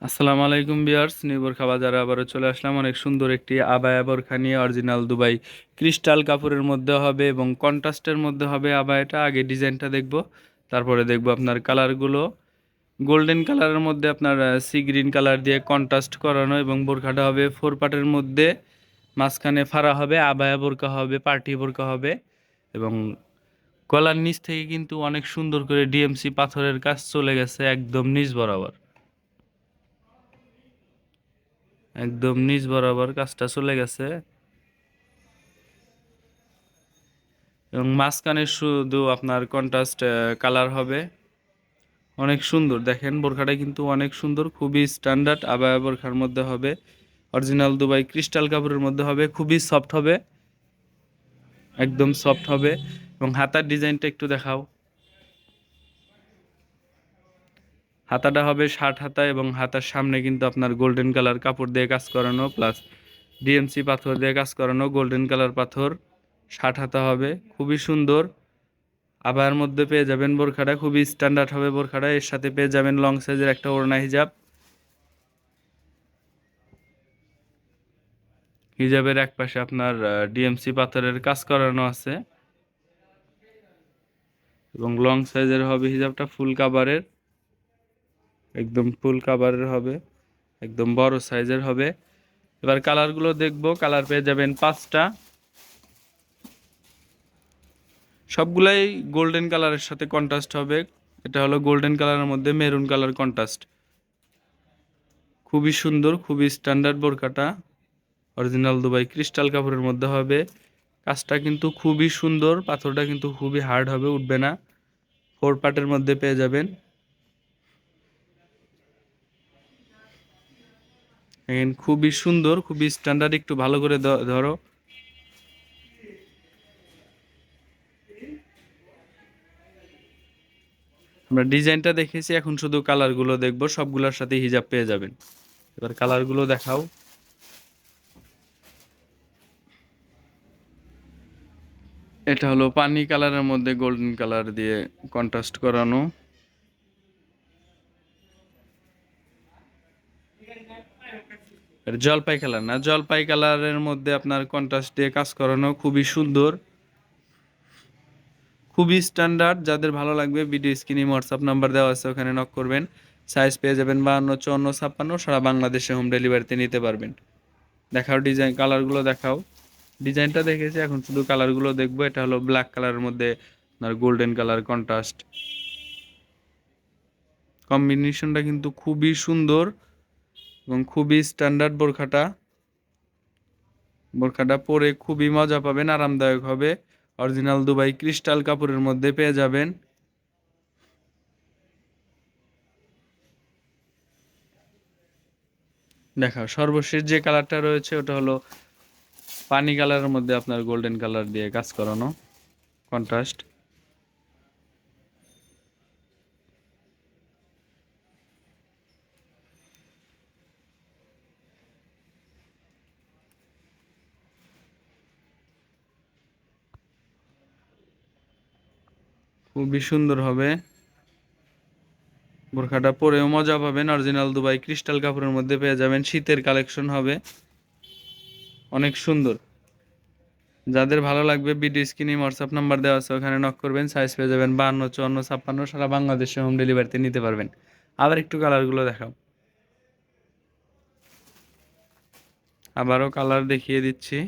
আসসালামু আলাইকুম বিয়ার্স, নিউ বোরখা বাজারে আবারও চলে আসলাম। অনেক সুন্দর একটি আবায়া বোরখা নিয়ে, অরিজিনাল দুবাই ক্রিস্টাল কাপড়ের মধ্যে হবে এবং কন্ট্রাস্টের মধ্যে হবে আবায়াটা। আগে ডিজাইনটা দেখব, তারপরে দেখব আপনার কালারগুলো। গোল্ডেন কালারের মধ্যে আপনার সি গ্রিন কালার দিয়ে কন্ট্রাস্ট করানো এবং বোরখাটা হবে ফোর পার্টের মধ্যে, মাঝখানে ফাড়া হবে, আবায়া বোরকা হবে, পার্টি বোরকা হবে। এবং গলার নিচ থেকে কিন্তু অনেক সুন্দর করে ডিএমসি পাথরের কাজ চলে গেছে একদম নিচ বরাবর, একদম নিচ বরাবর কাজটা চলে গেছে। এবং মাঝখানে শুধু আপনার কন্ট্রাস্ট কালার হবে। অনেক সুন্দর দেখেন, বোরখাটা কিন্তু অনেক সুন্দর, খুবই স্ট্যান্ডার্ড আবায়া বোরখার মধ্যে হবে। অরিজিনাল দুবাই ক্রিস্টাল কাপড়ের মধ্যে হবে, খুবই সফট হবে, একদম সফট হবে। এবং হাতার ডিজাইনটা একটু দেখাও। হাতাটা হবে শার্ট হাতা এবং হাতার সামনে কিন্তু আপনার গোল্ডেন কালার কাপড় দিয়ে কাজ করানো, প্লাস ডিএমসি পাথর দিয়ে কাজ করানো, গোল্ডেন কালার পাথর। শার্ট হাতা হবে, খুবই সুন্দর। আবার মধ্যে পেয়ে যাবেন বোরখাটা, খুবই স্ট্যান্ডার্ড হবে বোরখাটা। এর সাথে পেয়ে যাবেন লং সাইজের একটা ওড়না হিজাব। হিজাবের এক পাশে আপনার ডিএমসি পাথরের কাজ করানো আছে এবং লং সাইজের হবে হিজাবটা, ফুল কাভারের, একদম ফুল কাভারের হবে, একদম বড় সাইজের হবে। এবার কালারগুলো দেখবো। কালার পেয়ে যাবেন 5টা, সবগুলাই গোল্ডেন কালারের সাথে কন্ট্রাস্ট হবে। এটা হলো গোল্ডেন কালারের মধ্যে মেরুন কালার কন্ট্রাস্ট, খুবই সুন্দর, খুবই স্ট্যান্ডার্ড বোরকাটা। অরিজিনাল দুবাই ক্রিস্টাল কাপড়ের মধ্যে হবে। কাজটা কিন্তু খুবই সুন্দর, পাথরটা কিন্তু খুবই হার্ড হবে, উঠবে না। ফোর পার্টের মধ্যে পেয়ে যাবেন। দেখেন খুবই সুন্দর, খুবই স্ট্যান্ডার্ড। একটু ভালো করে ধরো। আমরা ডিজাইনটা দেখেছি, এখন শুধু কালারগুলো দেখবো। সবগুলোর সাথে হিজাব পেয়ে যাবেন। এবার কালারগুলো দেখাও। এটা হলো পানি কালারের মধ্যে গোল্ডেন কালার দিয়ে কন্ট্রাস্ট করানো। এটা জলপাই কালার না, জলপাই কালারের মধ্যে আপনার কন্ট্রাস্ট দিয়ে কাজ করানো, খুবই সুন্দর, খুবই স্ট্যান্ডার্ড। যাদের ভালো লাগবে ভিডিও স্ক্রিনে হোয়াটসঅ্যাপ নাম্বার দেওয়া আছে, ওখানে নক করবেন। সাইজ পেয়ে যাবেন 52, 54, 56। সারা বাংলাদেশে হোম ডেলিভারিতে নিতে পারবেন। দেখাও ডিজাইন, কালারগুলো দেখাও। ডিজাইনটা দেখেছি, এখন শুধু কালারগুলো দেখবো। এটা হলো ব্ল্যাক কালারের মধ্যে আপনার গোল্ডেন কালার কন্ট্রাস্ট, কম্বিনেশনটা কিন্তু খুবই সুন্দর এবং খুবই স্ট্যান্ডার্ড। বোরখাটা বোরখাটা পরে খুবই মজা পাবেন, আরামদায়ক হবে। অরিজিনাল দুবাই ক্রিস্টাল কাপড়ের মধ্যে পেয়ে যাবেন। দেখাও সর্বশেষ যে কালারটা রয়েছে, ওটা হলো পানি কালারের মধ্যে আপনার গোল্ডেন কালার দিয়ে কাজ করানো, কন্ট্রাস্ট। খুবই সুন্দর হবে। বোরখাটা পরেও মজা পাবেন। অরিজিনাল দুবাই ক্রিস্টাল কাপড়ের মধ্যে পেয়ে যাবেন। শীতের কালেকশন হবে, অনেক সুন্দর। যাদের ভালো লাগবে ভিডিও স্ক্রিনে হোয়াটসঅ্যাপ নাম্বার দেওয়া আছে, ওখানে নক করবেন। সাইজ পেয়ে যাবেন 52, 54, 56। সারা বাংলাদেশে হোম ডেলিভারিতে নিতে পারবেন। আবার একটু কালারগুলো দেখাও। আবারও কালার দেখিয়ে দিচ্ছি।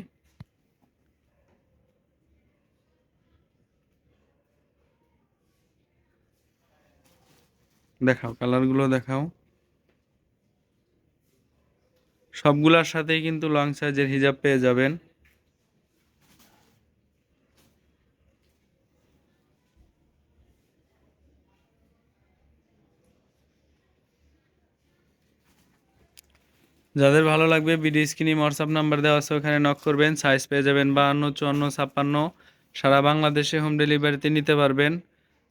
দেখাও কালারগুলো দেখাও। সবগুলোর সাথেই কিন্তু লং সাইজের হিজাব পেয়ে যাবেন। যাদের ভালো লাগবে ভিডিও স্ক্রিনে হোয়াটসঅ্যাপ নাম্বার দেওয়া আছে, ওখানে নক করবেন। সাইজ পেয়ে যাবেন 52, 54, 56। সারা বাংলাদেশে হোম ডেলিভারিতে নিতে পারবেন।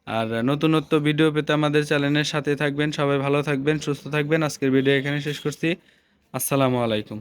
আর নতুনত্ব ভিডিও পেতে আমাদের চ্যানেলের সাথে থাকবেন। সবাই ভালো থাকবেন, সুস্থ থাকবেন। আজকের ভিডিও এখানে শেষ করছি। আসসালামু আলাইকুম।